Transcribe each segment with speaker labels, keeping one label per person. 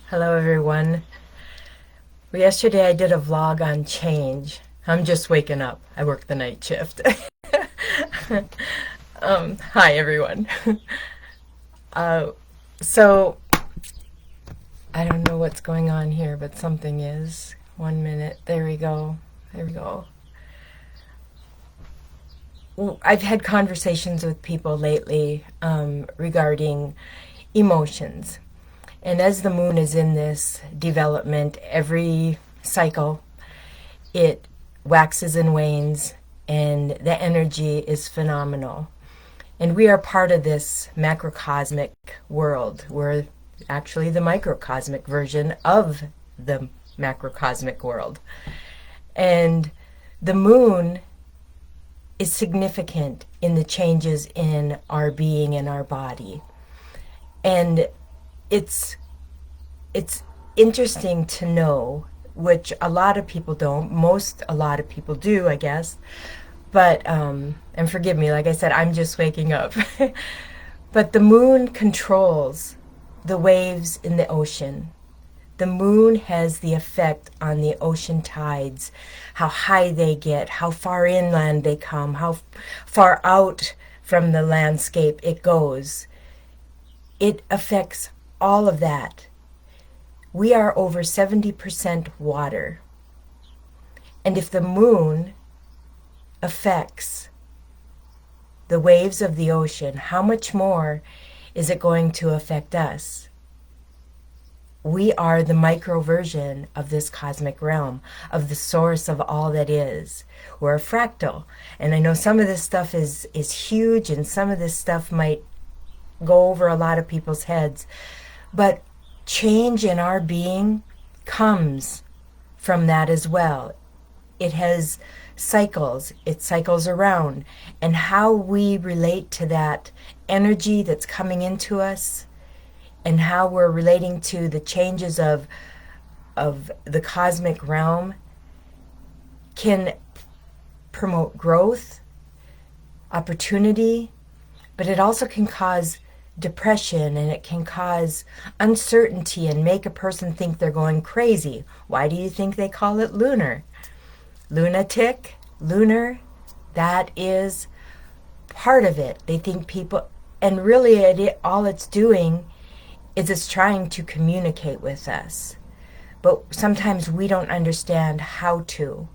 Speaker 1: Hello, everyone. Well, yesterday I did a vlog on change. I'm just waking up. I work the night shift. Hi, everyone. Uh, so, I don't know what's going on here, but something is. 1 minute. There we go. There we go. Well, I've had conversations with people lately regarding emotions. And as the moon is in this development, every cycle it waxes and wanes, and the energy is phenomenal. And we are part of this macrocosmic world. We're actually the microcosmic version of the macrocosmic world. And the moon is significant in the changes in our being and our body. And it's it's interesting to know, which a lot of people don't. A lot of people do, I guess. But and forgive me, like I said, I'm just waking up. But the moon controls the waves in the ocean. The moon has the effect on the ocean tides, how high they get, how far inland they come, how far out from the landscape it goes. It affects all of that. We are over 70% water. And if the moon affects the waves of the ocean, how much more is it going to affect us? We are the micro version of this cosmic realm, of the source of all that is. We're a fractal. And I know some of this stuff is huge, and some of this stuff might go over a lot of people's heads. But change in our being comes from that as well. It has cycles. It cycles around. And how we relate to that energy that's coming into us, and how we're relating to the changes of the cosmic realm, can promote growth, opportunity, but it also can cause depression, and it can cause uncertainty and make a person think they're going crazy. Why do you think they call it lunar? Lunatic, lunar, that is part of it. They think people, and really all it's doing is it's trying to communicate with us. But sometimes we don't understand how to.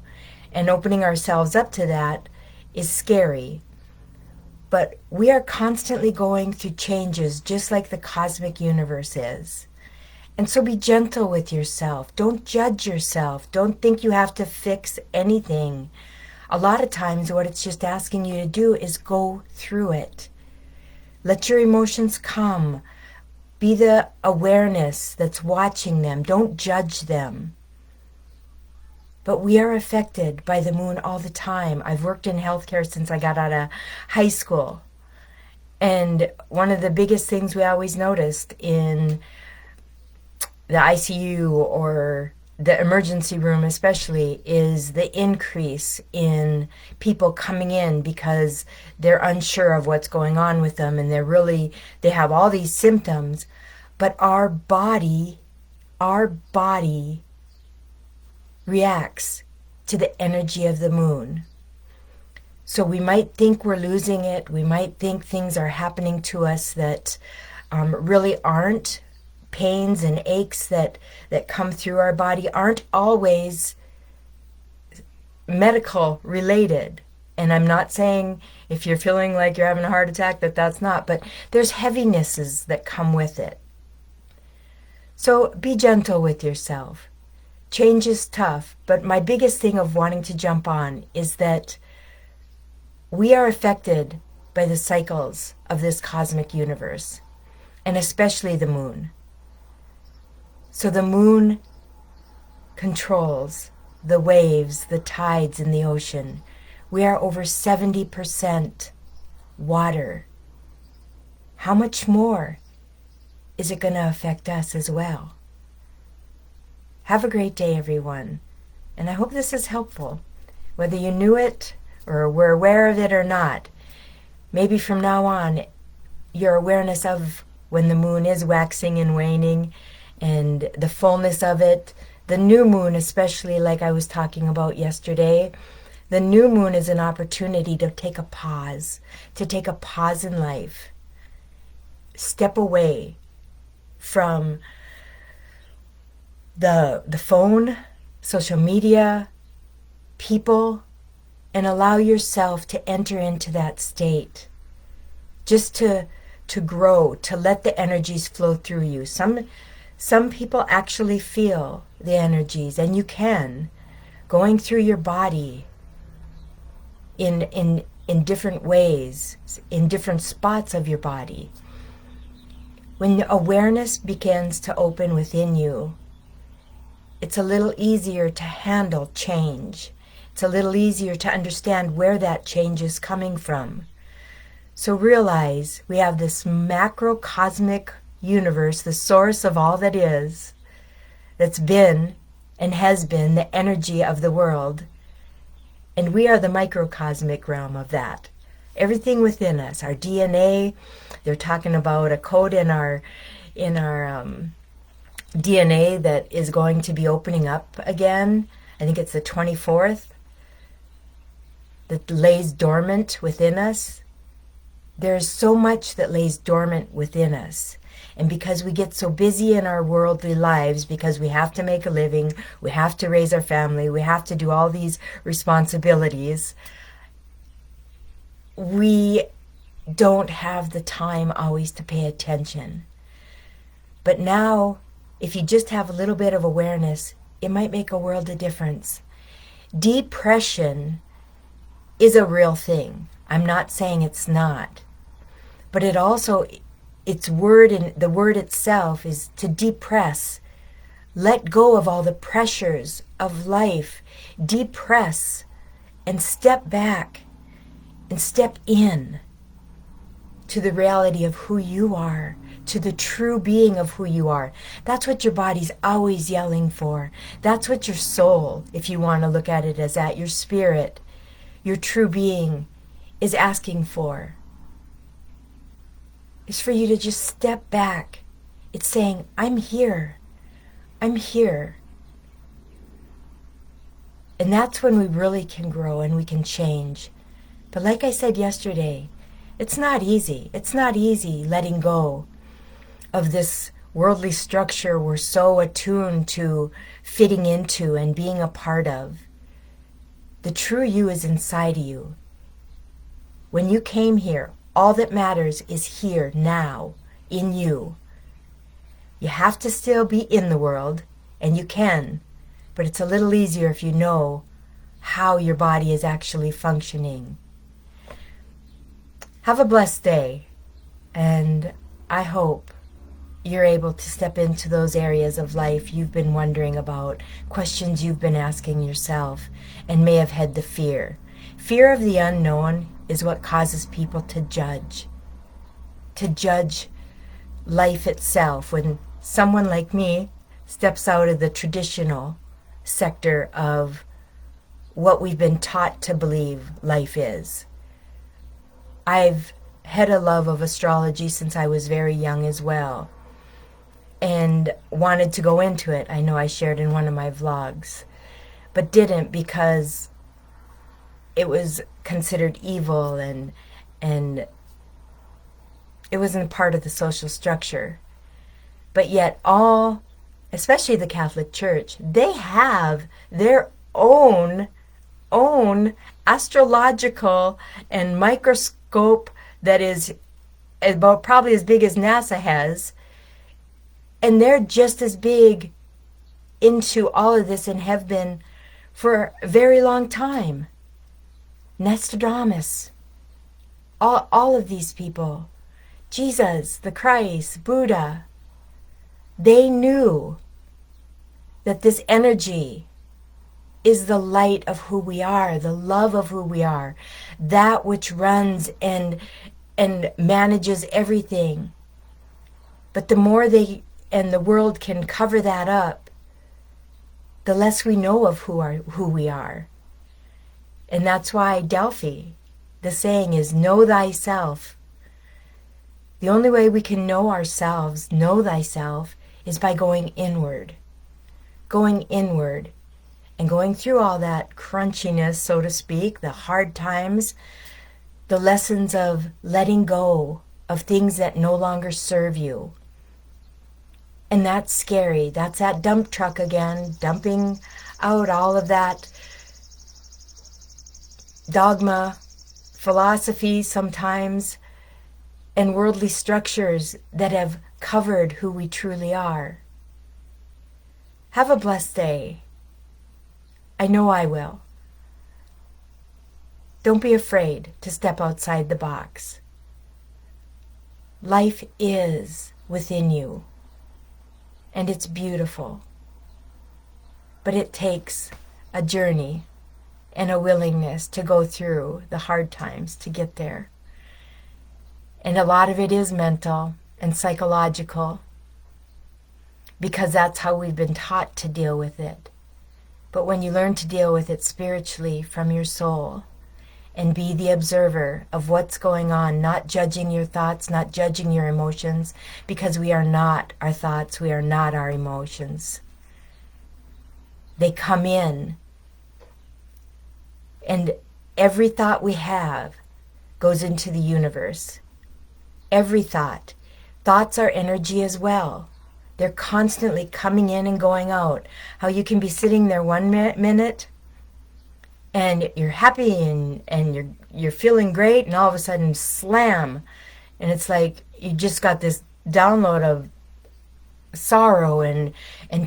Speaker 1: And opening ourselves up to that is scary. But we are constantly going through changes, just like the cosmic universe is. And so be gentle with yourself. Don't judge yourself. Don't think you have to fix anything. A lot of times what it's just asking you to do is go through it. Let your emotions come. Be the awareness that's watching them. Don't judge them. But we are affected by the moon all the time. I've worked in healthcare since I got out of high school. And one of the biggest things we always noticed in the ICU or the emergency room especially is the increase in people coming in because they're unsure of what's going on with them, and they have all these symptoms. But our body reacts to the energy of the moon. So we might think we're losing it. We might think things are happening to us that really aren't. Pains and aches that come through our body aren't always medical related. And I'm not saying if you're feeling like you're having a heart attack that's not, but there's heavinesses that come with it. So be gentle with yourself. Change is tough, but my biggest thing of wanting to jump on is that we are affected by the cycles of this cosmic universe, and especially the moon. So the moon controls the waves, the tides in the ocean. We are over 70% water. How much more is it going to affect us as well? Have a great day, everyone. And I hope this is helpful. Whether you knew it or were aware of it or not, maybe from now on, your awareness of when the moon is waxing and waning, and and the fullness of it. The new moon, especially like I was talking about yesterday, the new moon is an opportunity to take a pause in life. Step away from the phone, social media, people, and allow yourself to enter into that state. Just to grow, to let the energies flow through you. Some people actually feel the energies, and you can, going through your body in different ways, in different spots of your body. When awareness begins to open within you, it's a little easier to handle change. It's a little easier to understand where that change is coming from. So realize we have this macrocosmic universe, the source of all that is, that's been and has been the energy of the world. And we are the microcosmic realm of that. Everything within us, our DNA, they're talking about a code in our DNA that is going to be opening up again. I think it's the 24th, that lays dormant within us. There's so much that lays dormant within us. And because we get so busy in our worldly lives, because we have to make a living, we have to raise our family, we have to do all these responsibilities, we don't have the time always to pay attention. But now, if you just have a little bit of awareness, it might make a world of difference. Depression is a real thing. I'm not saying it's not. But it also, its word, and the word itself is to depress. Let go of all the pressures of life. Depress and step back and step in to the reality of who you are, to the true being of who you are. That's what your body's always yelling for. That's what your soul, if you want to look at it as that, your spirit, your true being is asking for. Is for you to just step back. It's saying, I'm here. I'm here. And that's when we really can grow and we can change. But like I said yesterday, it's not easy. It's not easy letting go of this worldly structure we're so attuned to fitting into and being a part of. The true you is inside of you. When you came here, all that matters is here, now, in you. You have to still be in the world, and you can, but it's a little easier if you know how your body is actually functioning. Have a blessed day, and I hope you're able to step into those areas of life you've been wondering about, questions you've been asking yourself, and may have had the fear. Fear of the unknown is what causes people to judge life itself. When someone like me steps out of the traditional sector of what we've been taught to believe life is. I've had a love of astrology since I was very young as well, and wanted to go into it. I know I shared in one of my vlogs, but didn't because it was considered evil and it wasn't part of the social structure. But yet all, especially the Catholic Church, they have their own astrological and microscope that is about probably as big as NASA has, and they're just as big into all of this and have been for a very long time. Nostradamus, all of these people, Jesus, the Christ, Buddha, they knew that this energy is the light of who we are, the love of who we are, that which runs and manages everything. But the more they and the world can cover that up, the less we know of who we are. And that's why Delphi, the saying is, know thyself. The only way we can know ourselves, know thyself, is by going inward. Going inward and going through all that crunchiness, so to speak, the hard times, the lessons of letting go of things that no longer serve you. And that's scary. That's that dump truck again, dumping out all of that dogma, philosophy sometimes, and worldly structures that have covered who we truly are. Have a blessed day. I know I will. Don't be afraid to step outside the box. Life is within you, and it's beautiful. But it takes a journey and a willingness to go through the hard times to get there. And a lot of it is mental and psychological, because that's how we've been taught to deal with it. But when you learn to deal with it spiritually from your soul and be the observer of what's going on, not judging your thoughts, not judging your emotions, because we are not our thoughts, we are not our emotions. They come in, and every thought we have goes into the universe. Every thought. Thoughts are energy as well. They're constantly coming in and going out. How you can be sitting there 1 minute and you're happy and you're feeling great, and all of a sudden slam, and it's like you just got this download of sorrow and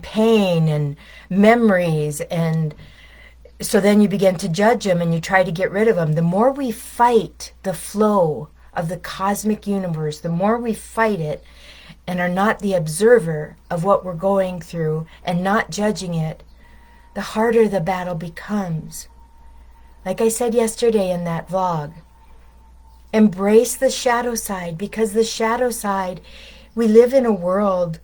Speaker 1: pain and memories, and so then you begin to judge them and you try to get rid of them. The more we fight the flow of the cosmic universe, the more we fight it and are not the observer of what we're going through and not judging it, the harder the battle becomes. Like I said yesterday in that vlog, embrace the shadow side, because the shadow side, we live in a world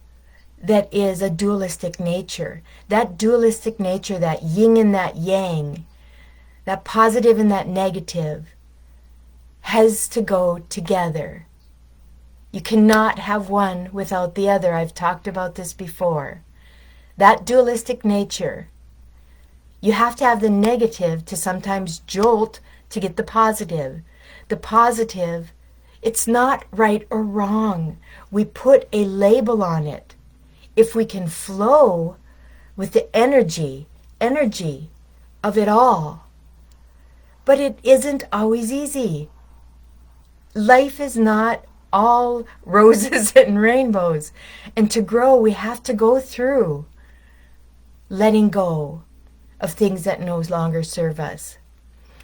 Speaker 1: that is a dualistic nature. That dualistic nature, that yin and that yang, that positive and that negative, has to go together. You cannot have one without the other. I've talked about this before. That dualistic nature, you have to have the negative to sometimes jolt to get the positive. The positive, it's not right or wrong. We put a label on it. If we can flow with the energy of it all. But it isn't always easy. Life is not all roses and rainbows. And to grow, we have to go through letting go of things that no longer serve us.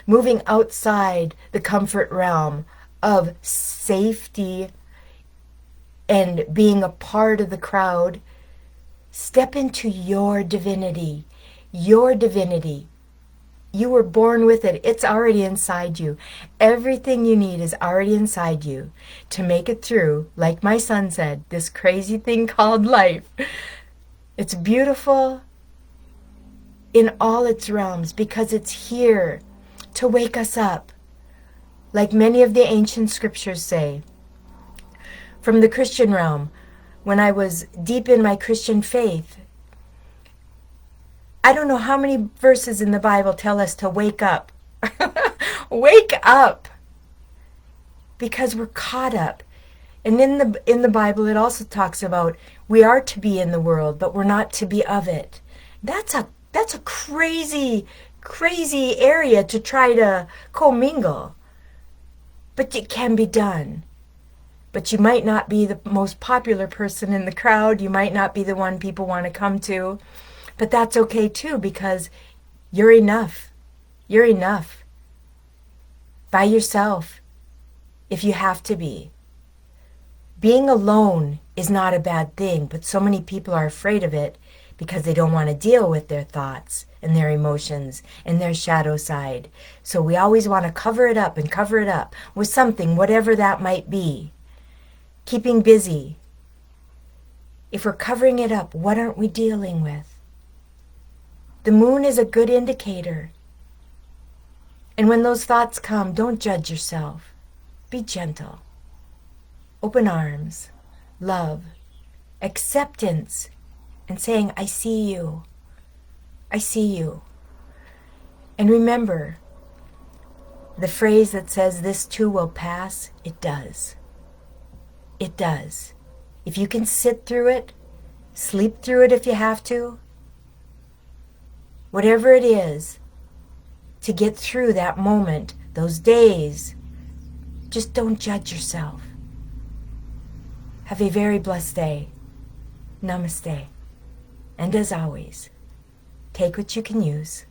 Speaker 1: Moving outside the comfort realm of safety and being a part of the crowd. Step into your divinity. Your divinity. You were born with it. It's already inside you. Everything you need is already inside you to make it through, like my son said, this crazy thing called life. It's beautiful in all its realms because it's here to wake us up. Like many of the ancient scriptures say. From the Christian realm, when I was deep in my Christian faith, I don't know how many verses in the Bible tell us to wake up. Wake up! Because we're caught up. And in the Bible it also talks about we are to be in the world, but we're not to be of it. That's a crazy, crazy area to try to commingle. But it can be done. But you might not be the most popular person in the crowd. You might not be the one people want to come to. But that's okay too, because you're enough. You're enough. By yourself, if you have to be. Being alone is not a bad thing, but so many people are afraid of it because they don't want to deal with their thoughts and their emotions and their shadow side. So we always want to cover it up with something, whatever that might be. Keeping busy. If we're covering it up, what aren't we dealing with? The moon is a good indicator. And when those thoughts come, don't judge yourself. Be gentle. Open arms. Love. acceptance, and saying, I see you. I see you. And remember, the phrase that says this too will pass, it does. It does. If you can sit through it, sleep through it if you have to, whatever it is, to get through that moment, those days, just don't judge yourself. Have a very blessed day. Namaste. And as always, take what you can use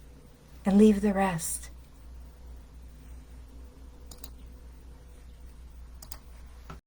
Speaker 1: and leave the rest.